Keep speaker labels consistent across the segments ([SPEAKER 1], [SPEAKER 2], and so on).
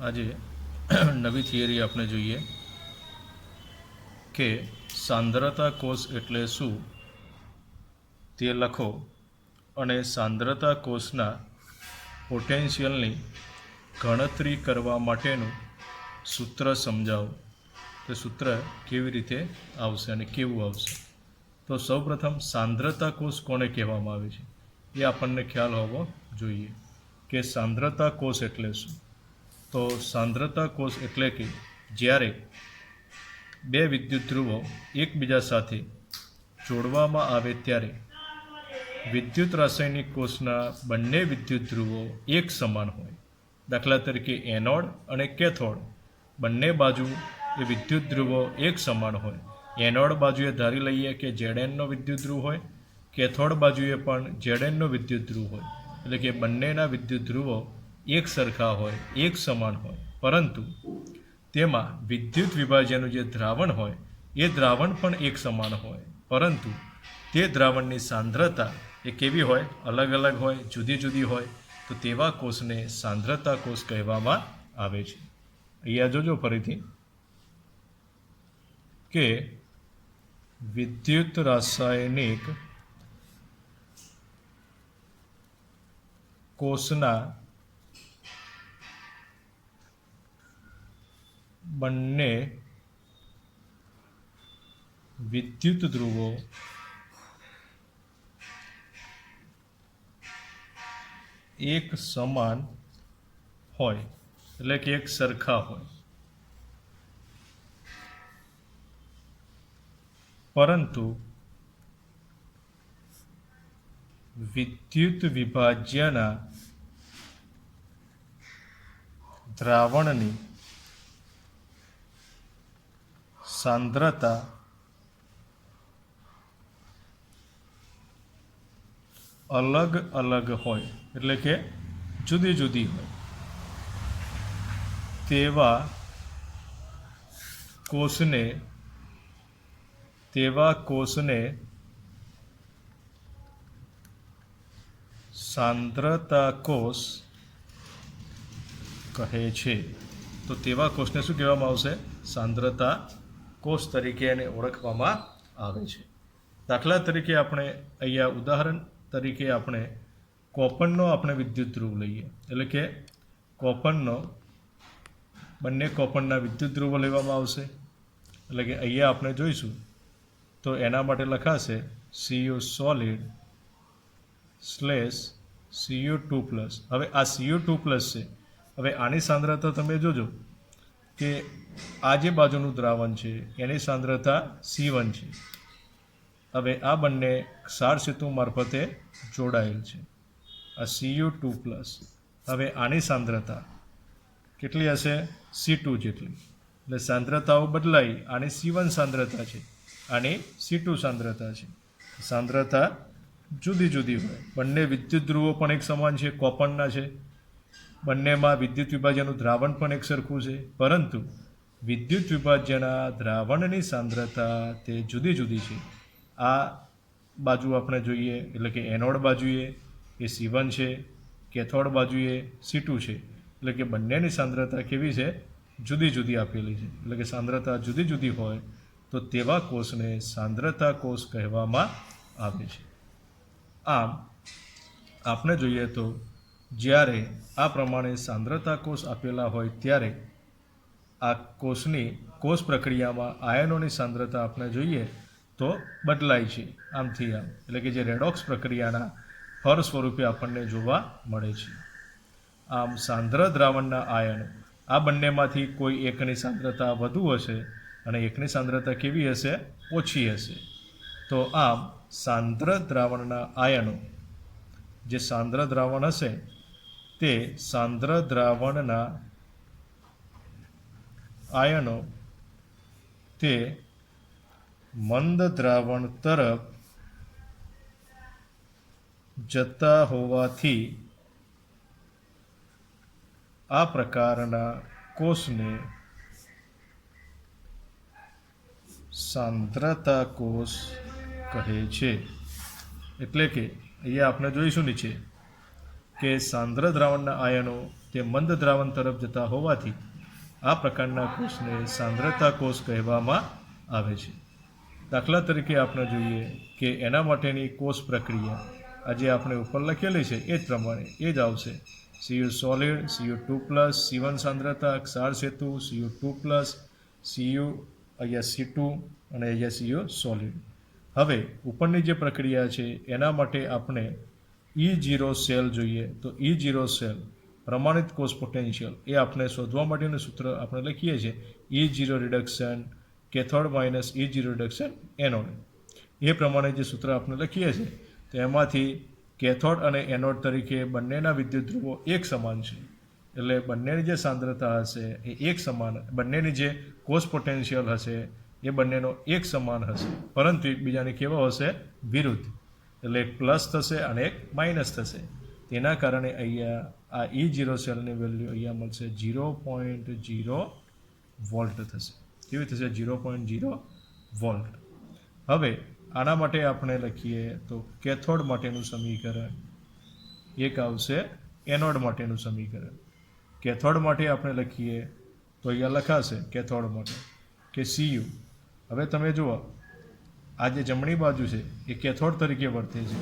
[SPEAKER 1] આજે નવી થિયરી આપણે જોઈએ કે સાંદ્રતા કોષ એટલે શું તે લખો અને સાંદ્રતા કોષના પોટેન્શિયલની ગણતરી કરવા માટેનું સૂત્ર સમજાવો. તે સૂત્ર કેવી રીતે આવશે અને કેવું આવશે? તો સૌપ્રથમ સાંદ્રતા કોષ કોને કહેવામાં આવે છે એ આપણને ખ્યાલ હોવો જોઈએ કે સાંદ્રતા કોષ એટલે શું. તો સાંદ્રતા કોષ એટલે કે જ્યારે બે વિદ્યુત ધ્રુવો એકબીજા સાથે જોડવામાં આવે ત્યારે વિદ્યુત રાસાયણિક કોષના બંને વિદ્યુત ધ્રુવો એક સમાન હોય. દાખલા તરીકે એનોડ અને કેથોડ બંને બાજુ એ વિદ્યુત ધ્રુવો એક સમાન હોય. એનોડ બાજુએ ધારી લઈએ કે ઝેડએનનો વિદ્યુત ધ્રુવ હોય, કેથોડ બાજુએ પણ ઝેડએનનો વિદ્યુત ધ્રુવ હોય. એટલે કે બંનેના વિદ્યુત ધ્રુવો એક સરખા હોય, એક સમાન હોય, પરંતુ તેમાં વિદ્યુત વિભાજ્યનું જે દ્રાવણ હોય એ દ્રાવણ પણ એક સમાન હોય, પરંતુ તે દ્રાવણની સાંદ્રતા એ કેવી હોય? અલગ અલગ હોય, જુદી જુદી હોય. તો તેવા કોષને સાંદ્રતા કોષ કહેવામાં આવે છે. અહીંયા જોજો ફરીથી કે વિદ્યુત રાસાયણિક કોષના બંને વિદ્યુત ધ્રુવો એક સમાન હોય, એટલે કે એક સરખા હોય, પરંતુ વિદ્યુત વિભાજ્યના દ્રાવણની સાંદ્રતા અલગ અલગ હોય, એટલે કે જુદી જુદી હોય. તેવા કોષને સાંદ્રતા કોષ કહે છે. તો તેવા કોષને શું કહેવામાં આવશે? સાંદ્રતા કોષ તરીકે એને ઓળખવામાં આવે છે. દાખલા તરીકે આપણે અહીંયા ઉદાહરણ તરીકે આપણે કોપરનો વિદ્યુત ધ્રુવ લઈએ, એટલે કે બંને કોપરના વિદ્યુત ધ્રુવો લેવામાં આવશે. એટલે કે અહીંયા આપણે જોઈશું તો એના માટે લખાશે Cu સોલિડ / Cu2+. હવે આ Cu2+ છે. હવે આની સાંદ્રતા તમે જોજો કે આ જે બાજુનું દ્રાવણ છે એની સાંદ્રતા C1 છે. હવે આ બંને ક્ષાર સેતુ મારફતે જોડાયેલ છે, આ Cu2+. હવે આની સાંદ્રતા કેટલી હશે? C2 જેટલી. એટલે સાંદ્રતાઓ બદલાઈ. આની C1 સાંદ્રતા છે, આની C2 સાંદ્રતા છે. સાંદ્રતા જુદી જુદી હોય. બંને વિદ્યુત ધ્રુવો પણ એક સમાન છે, કોપરના છે. બંનેમાં વિદ્યુત વિભાજ્યનું દ્રાવણ પણ એક સરખું છે, પરંતુ વિદ્યુત વિભાજ્યના દ્રાવણની સાંદ્રતા તે જુદી જુદી છે. આ બાજુ આપણે જોઈએ એટલે કે એનોડ બાજુએ એ C1 છે, કેથોડ બાજુએ C2 છે. એટલે કે બંનેની સાંદ્રતા કેવી છે? જુદી જુદી આપેલી છે. એટલે કે સાંદ્રતા જુદી જુદી હોય તો તેવા કોષને સાંદ્રતા કોષ કહેવામાં આવે છે. આમ આપણે જોઈએ તો જ્યારે આ પ્રમાણે સાંદ્રતા કોષ આપેલા હોય ત્યારે આ કોષ પ્રક્રિયામાં આયનોની સાંદ્રતા આપણે જોઈએ તો બદલાય છે આમથી આમ. એટલે કે જે રેડોક્સ પ્રક્રિયાના ફળ સ્વરૂપે આપણને જોવા મળે છે. આમ સાંદ્ર દ્રાવણના આયનો આ બંનેમાંથી કોઈ એકની સાંદ્રતા વધુ હશે અને એકની સાંદ્રતા કેવી હશે? ઓછી હશે. તો આમ સાંદ્ર દ્રાવણના આયનો, જે સાંદ્ર દ્રાવણ હશે તે સાંદ્ર દ્રાવણના આયનો તે મંદ દ્રાવણ તરફ જતા હોવાથી આ પ્રકારના કોષને સાંદ્રતા કોષ કહે છે. એટલે કે અહીંયા આપણે જોઈશું નીચે કે સાંદ્ર દ્રાવણના આયનો તે તે મંદ દ્રાવણ તરફ જતા હોવાથી આ પ્રકારના કોષને સાંદ્રતા કોષ કહેવામાં આવે છે. દાખલા તરીકે આપણે જોઈએ કે એના માટેની કોષ પ્રક્રિયા આજે આપણે ઉપર લખેલી છે એ જ પ્રમાણે એ જ આવશે. Cu સોલિડ, Cu2+, C1 સાંદ્રતા, ક્ષાર સેતુ, Cu2+, Cu અહીંયા C2 અને અહીંયા Cu સોલિડ. હવે ઉપરની જે પ્રક્રિયા છે એના માટે આપણે E0 સેલ જોઈએ. તો E0 સેલ પ્રમાણિત કોષ પોટેન્શિયલ એ આપણે શોધવા માટેનું સૂત્ર આપણે લખીએ છીએ E0 reduction cathode minus E0 reduction anode. એ પ્રમાણે જે સૂત્ર આપણે લખીએ છીએ તો એમાંથી કેથોડ અને એનોડ તરીકે બંનેના વિદ્યુત ધ્રુવો એક સમાન છે. એટલે બંનેની જે સાંદ્રતા હશે એ એક સમાન, બંનેની જે કોષ પોટેન્શિયલ હશે એ બંનેનો એક સમાન હશે, પરંતુ એકબીજાને કેવો હશે? વિરુદ્ધ. એટલે એક પ્લસ થશે અને એક માઇનસ થશે. તેના કારણે અહીંયા આ E0 સેલની વેલ્યુ અહીંયા મળશે 0.0 વોલ્ટ થશે. કેવી થશે? 0.0 વોલ્ટ. હવે આના માટે આપણે લખીએ તો કેથોડ માટેનું સમીકરણ એક આવશે, એનોડ માટેનું સમીકરણ. કેથોડ માટે આપણે લખીએ તો અહીંયા લખાશે કેથોડ માટે કે Cu. હવે તમે જુઓ આ જે જમણી બાજુ છે એ કેથોડ તરીકે વર્તે છે,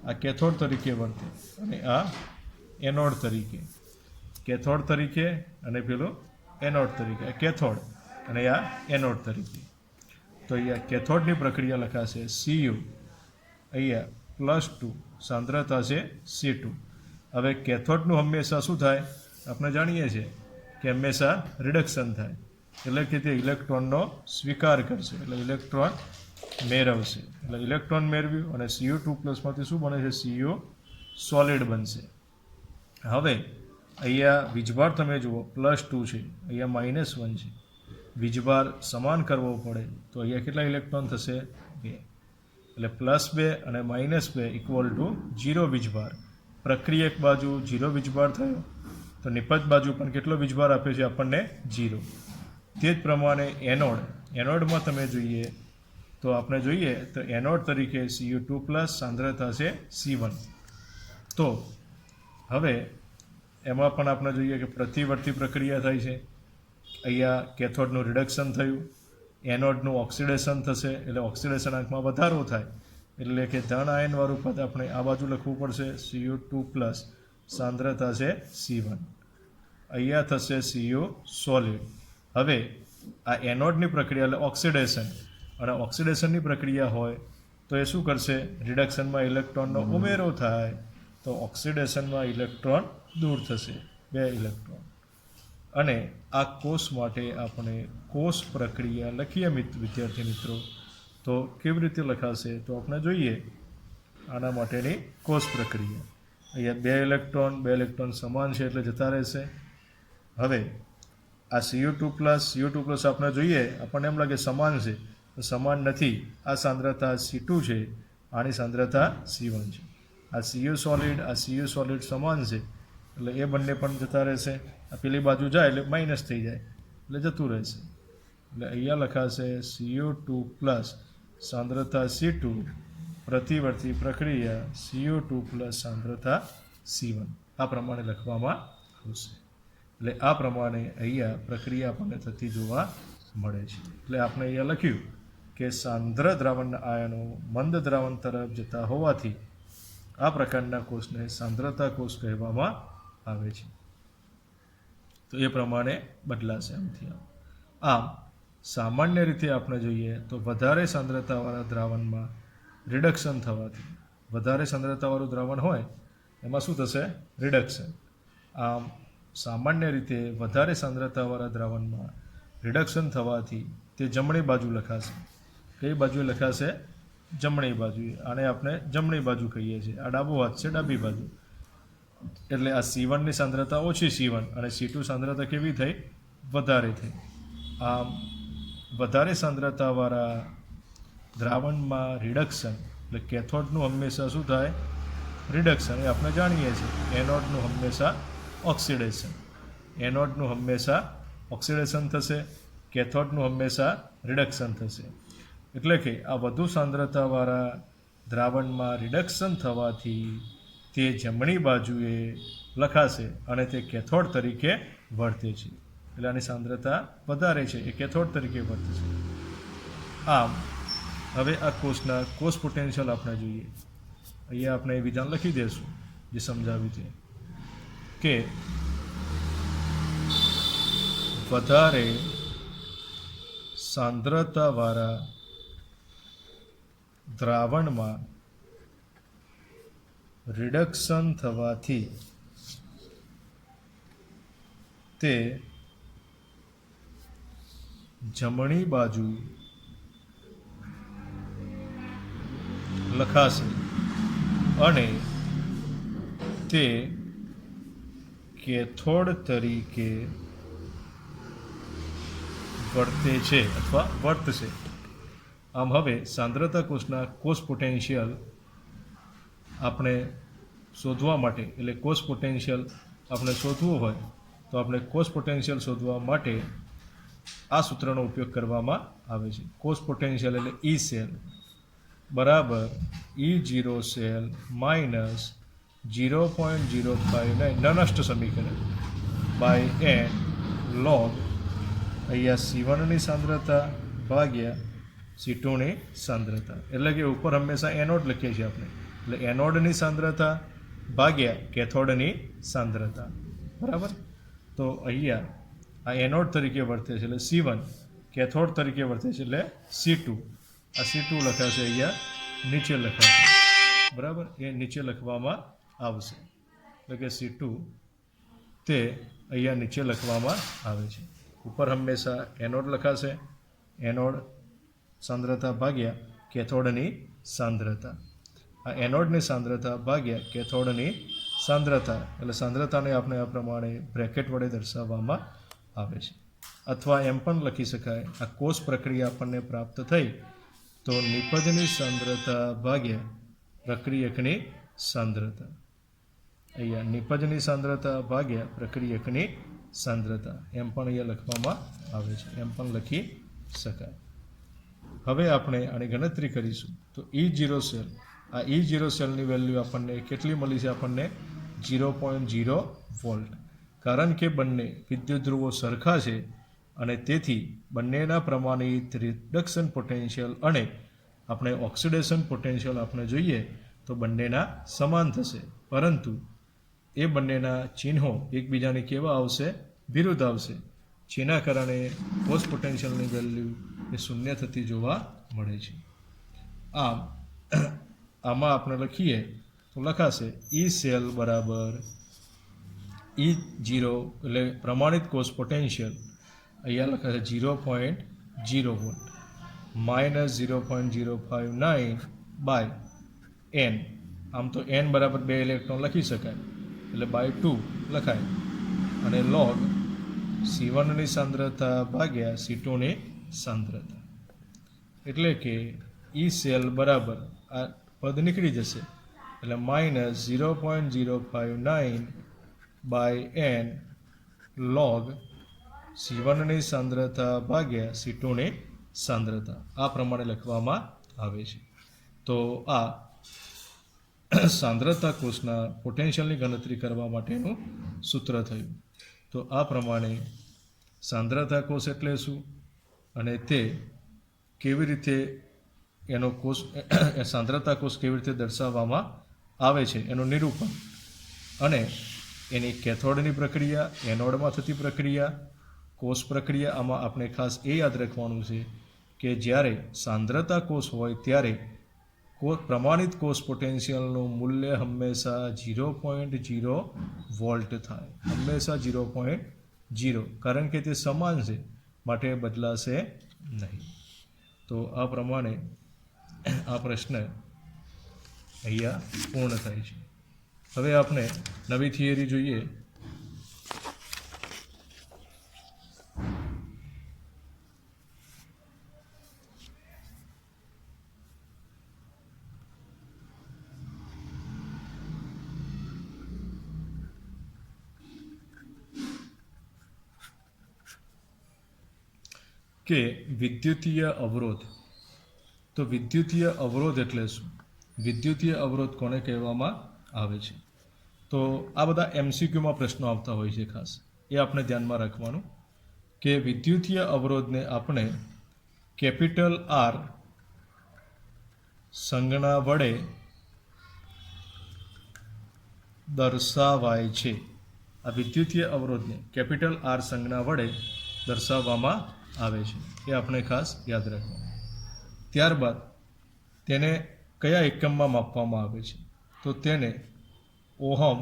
[SPEAKER 1] આ કેથોડ તરીકે વર્તે અને આ એનોડ તરીકે. કેથોડ તરીકે અને પેલું એનોડ તરીકે. આ કેથોડ અને આ એનોડ તરીકે. તો અહીંયા કેથોડની પ્રક્રિયા લખાશે Cu, અહીંયા +2, સાંદ્રતા છે C2. હવે કેથોડનું હંમેશા શું થાય? આપણે જાણીએ છીએ કે હંમેશા રિડક્શન થાય, એટલે કે તે ઇલેક્ટ્રોનનો સ્વીકાર કરશે, એટલે ઇલેક્ટ્રોન મેળવશે. એટલે ઇલેક્ટ્રોન મેળવ્યું અને Cu2+માંથી શું બને છે? Cu સોલિડ બનશે. હવે અહીંયા વીજભાર તમે જુઓ +2 છે, અહીંયા -1 છે. વીજભાર સમાન કરવો પડે તો અહીંયા કેટલા ઇલેક્ટ્રોન થશે? 2. એટલે +2 અને -2 = 0 વીજભાર. પ્રક્રિયા એક બાજુ 0 વીજભાર થયો તો નિપજ બાજુ પણ કેટલો વીજભાર આપે છે આપણને? 0. તે જ પ્રમાણે એનોડમાં તમે જોઈએ તો આપણે જોઈએ તો એનોડ તરીકે Cu2+, સાંદ્રતા છે C1. તો હવે એમાં પણ આપણે જોઈએ કે પ્રતિવર્તી પ્રક્રિયા થાય છે. અહીંયા કેથોડનું રિડક્શન થયું, એનોડનું ઓક્સિડેશન થશે, એટલે ઓક્સિડેશન આંકમાં વધારો થાય, એટલે કે ધન આયનવાળું પદ આપણે આ બાજુ લખવું પડશે Cu2+, સાંદ્રતા છે C1. અહીંયા થશે Cu સોલિડ. હવે આ એનોડની પ્રક્રિયા એટલે ઓક્સિડેશન, અને ઓક્સિડેશનની પ્રક્રિયા હોય તો એ શું કરશે? રિડક્શનમાં ઇલેક્ટ્રોનનો ઉમેરો થાય તો ઓક્સિડેશનમાં ઇલેક્ટ્રોન દૂર થશે, 2 ઇલેક્ટ્રોન. અને આ કોષ માટે આપણે કોષ પ્રક્રિયા લખીએ વિદ્યાર્થી મિત્રો, તો કેવી રીતે લખાશે? તો આપણે જોઈએ આના માટેની કોષ પ્રક્રિયા. અહીંયા 2 ઇલેક્ટ્રોન સમાન છે એટલે જતા રહેશે. હવે આ Cu2+ આપણે જોઈએ, આપણને એમ લાગે સમાન છે, તો સમાન નથી. આ સાંદ્રતા C2 છે, આની સાંદ્રતા C1 છે. આ Cu સોલિડ સમાન છે એટલે એ બંને પણ જતા રહેશે. આ પેલી બાજુ જાય એટલે માઇનસ થઈ જાય એટલે જતું રહેશે. એટલે અહીંયા લખાશે Cu2+, સાંદ્રતા C2, પ્રતિવર્તી પ્રક્રિયા Cu2+, સાંદ્રતા C1. આ પ્રમાણે લખવામાં આવશે. એટલે આ પ્રમાણે અહીંયા પ્રક્રિયા આપણને થતી જોવા મળે છે. એટલે આપણે અહીંયા લખ્યું કે સાંદ્ર દ્રાવણના આયનો મંદ દ્રાવણ તરફ જતા હોવાથી આ પ્રકારના કોષને સાંદ્રતા કોષ કહેવામાં આવે છે. તો એ પ્રમાણે બદલાશે આમથી આમ. સામાન્ય રીતે આપણે જોઈએ તો વધારે સાંદ્રતાવાળા દ્રાવણમાં રિડક્શન થવાથી, વધારે સાંદ્રતાવાળું દ્રાવણ હોય એમાં શું થશે? રિડક્શન. આમ સામાન્ય રીતે વધારે સાંદ્રતાવાળા દ્રાવણમાં રિડક્શન થવાથી તે જમણી બાજુ લખાશે. કઈ બાજુ લખાશે? જમણી બાજુ. આને આપણે જમણી બાજુ કહીએ છીએ. આ ડાબો હાથ છે, ડાબી બાજુ. એટલે આ C1ની સાંદ્રતા ઓછી C1 અને C2 સાંદ્રતા કેવી થઈ? વધારે થઈ. આમ વધારે સાંદ્રતાવાળા દ્રાવણમાં રિડક્શન એટલે કેથોડનું હંમેશા શું થાય? રિડક્શન. એ આપણે જાણીએ છીએ. એનોડનું હંમેશા ઓક્સિડેશન. એનોડનું હંમેશા ઓક્સિડેશન થશે, કેથોડનું હંમેશા રિડક્શન થશે. એટલે કે આ વધુ સાંદ્રતાવાળા દ્રાવણમાં રિડક્શન થવાથી તે જમણી બાજુએ લખાશે અને તે કેથોડ તરીકે વર્તે છે. એટલે આની સાંદ્રતા વધારે છે, એ કેથોડ તરીકે વર્તે છે. આમ હવે આ કોષના કોષ પોટેન્શિયલ આપણે જોઈએ. અહીંયા આપણે વિધાન લખી દઈશું જે સમજાવ્યું છે કે વધારે સાંદ્રતાવાળા દ્રાવણમાં રિડક્શન થવાથી તે જમણી બાજુ લખાશે અને તે કેથોડ તરીકે વર્તે છે અથવા વર્તશે. આમ હવે સાંદ્રતા કોષના કોષ પોટેન્શિયલ આપણે શોધવા માટે, એટલે કોષ પોટેન્શિયલ આપણે શોધવું હોય તો આપણે કોષ પોટેન્શિયલ શોધવા માટે આ સૂત્રનો ઉપયોગ કરવામાં આવે છે. કોષ પોટેન્શિયલ એટલે ઈ સેલ બરાબર E0 સેલ માઇનસ 0.059 નનષ્ટ સમીકરણ બાય n log અહીંયા C1ની સાંદ્રતા ભાગ્યા C2ની સાંદ્રતા. એટલે કે ઉપર હંમેશા એનોડ લખીએ છીએ આપણે, એટલે એનોડની સાંદ્રતા ભાગ્યા કેથોડની સાંદ્રતા. બરાબર. તો અહીંયા આ એનોડ તરીકે વર્તે છે એટલે C1, કેથોડ તરીકે વર્તે છે એટલે C2. આ C2 લખાશે અહીંયા નીચે લખાશે. બરાબર, એ નીચે લખવામાં આવશે. એટલે કે C2 તે અહીંયા નીચે લખવામાં આવે છે. ઉપર હંમેશા એનોડ લખાશે, એનોડ સાંદ્રતા ભાગ્યા કેથોડની સાંદ્રતા. આ એનોડની સાંદ્રતા ભાગ્યા કેથોડની સાંદ્રતા, એટલે સાંદ્રતાને આપણે આ પ્રમાણે બ્રેકેટ વડે દર્શાવવામાં આવે છે. અથવા એમ પણ લખી શકાય, આ કોષ પ્રક્રિયા આપણને પ્રાપ્ત થઈ તો નિપજની સાંદ્રતા ભાગ્યા પ્રક્રિયકની સાંદ્રતા. અહીંયા નિપજની સાંદ્રતા ભાગ્યા પ્રક્રિયકની સાંદ્રતા એમ પણ અહીંયા લખવામાં આવે છે, એમ પણ લખી શકાય. હવે આપણે આની ગણતરી કરીશું તો E0 સેલ, આ E0 સેલની વેલ્યુ આપણને કેટલી મળી છે? આપણને 0.0 વોલ્ટ. કારણ કે બંને વિદ્યુત ધ્રુવો સરખા છે અને તેથી બંનેના પ્રમાણિત રિડક્શન પોટેન્શિયલ અને આપણે ઓક્સિડેશન પોટેન્શિયલ આપણે જોઈએ તો બંનેના સમાન થશે, પરંતુ એ બંનેના ચિહ્નો એકબીજાને કેવા આવશે? વિરુદ્ધ આવશે. જેના કારણે કોષ પોટેન્શિયલની વેલ્યુ એ શૂન્ય થતી જોવા મળે છે. આમાં આપણે લખીએ તો લખાશે E સેલ બરાબર E0 એટલે પ્રમાણિત કોષ પોટેન્શિયલ અહીંયા લખાશે 0.0 વોલ્ટ માઇનસ 0.059 બાય n. આમ તો n બરાબર 2 ઇલેક્ટ્રોન લખી શકાય એટલે બાય 2 લખાય અને લોગ C1ની સાંદ્રતા ભાગ્યા C2ની સાંદ્રતા. એટલે કે E સેલ બરાબર આ પદ નીકળી જશે એટલે માઇનસ 0.059 બાય n લોગ C1ની સાંદ્રતા ભાગ્યા C2ની સાંદ્રતા આ પ્રમાણે લખવામાં આવે છે. તો આ સાંદ્રતા કોષના પોટેન્શિયલની ગણતરી કરવા માટેનું સૂત્ર થયું. તો આ પ્રમાણે સાંદ્રતા કોષ એટલે શું અને તે કેવી રીતે એનો કોષ સાંદ્રતા કોષ કેવી રીતે દર્શાવવામાં આવે છે એનું નિરૂપણ અને એની કેથોડની પ્રક્રિયા, એનોડમાં થતી પ્રક્રિયા, કોષ પ્રક્રિયા. આમાં આપણે ખાસ એ યાદ રાખવાનું છે કે જ્યારે સાંદ્રતા કોષ હોય ત્યારે પ્રમાણિત કોષ પોટેન્શિયલનું મૂલ્ય હંમેશા 0.0 વોલ્ટ થાય, હંમેશા 0.0, કારણ કે તે સમાન છે માટે બદલાશે નહીં. તો આ પ્રમાણે આ પ્રશ્ન અહીંયા પૂર્ણ થાય છે. હવે આપણે નવી થિયરી જોઈએ. કે વિદ્યુતીય અવરોધ. તો વિદ્યુતીય અવરોધ એટલે શું? વિદ્યુતીય અવરોધ કોને કહેવામાં આવે છે? તો આ બધા એમસીક્યુમાં પ્રશ્નો આવતા હોય છે ખાસ, એ આપણે ધ્યાનમાં રાખવાનું કે વિદ્યુતીય અવરોધને આપણે કેપિટલ આર સંજ્ઞા વડે દર્શાવાય છે. આ વિદ્યુતીય અવરોધને કેપિટલ આર સંજ્ઞા વડે દર્શાવવામાં આવે છે, એ આપણે ખાસ યાદ રાખવાનું. ત્યારબાદ તેને કયા એકમમાં માપવામાં આવે છે? તો તેને ઓહમ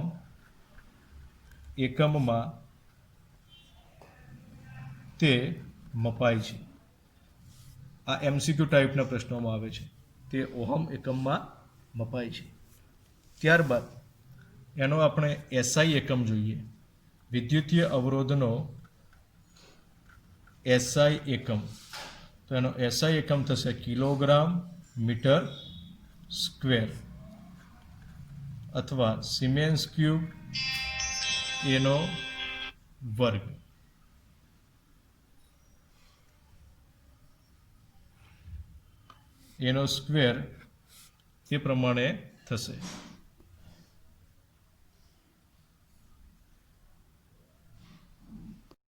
[SPEAKER 1] એકમમાં તે મપાય છે. આ એમસીક્યુ ટાઈપના પ્રશ્નોમાં આવે છે, તે ઓહમ એકમમાં મપાય છે. ત્યારબાદ એનો આપણે એસઆઈ એકમ જોઈએ. વિદ્યુતીય અવરોધનો એસઆઈ એકમ, તો એનો એસઆઈ એકમ થશે કિલોગ્રામ મીટર સ્ક્વેર અથવા સિમેન્સ ક્યુબ એનો વર્ગ. એનો સ્ક્વેર એ પ્રમાણે થશે.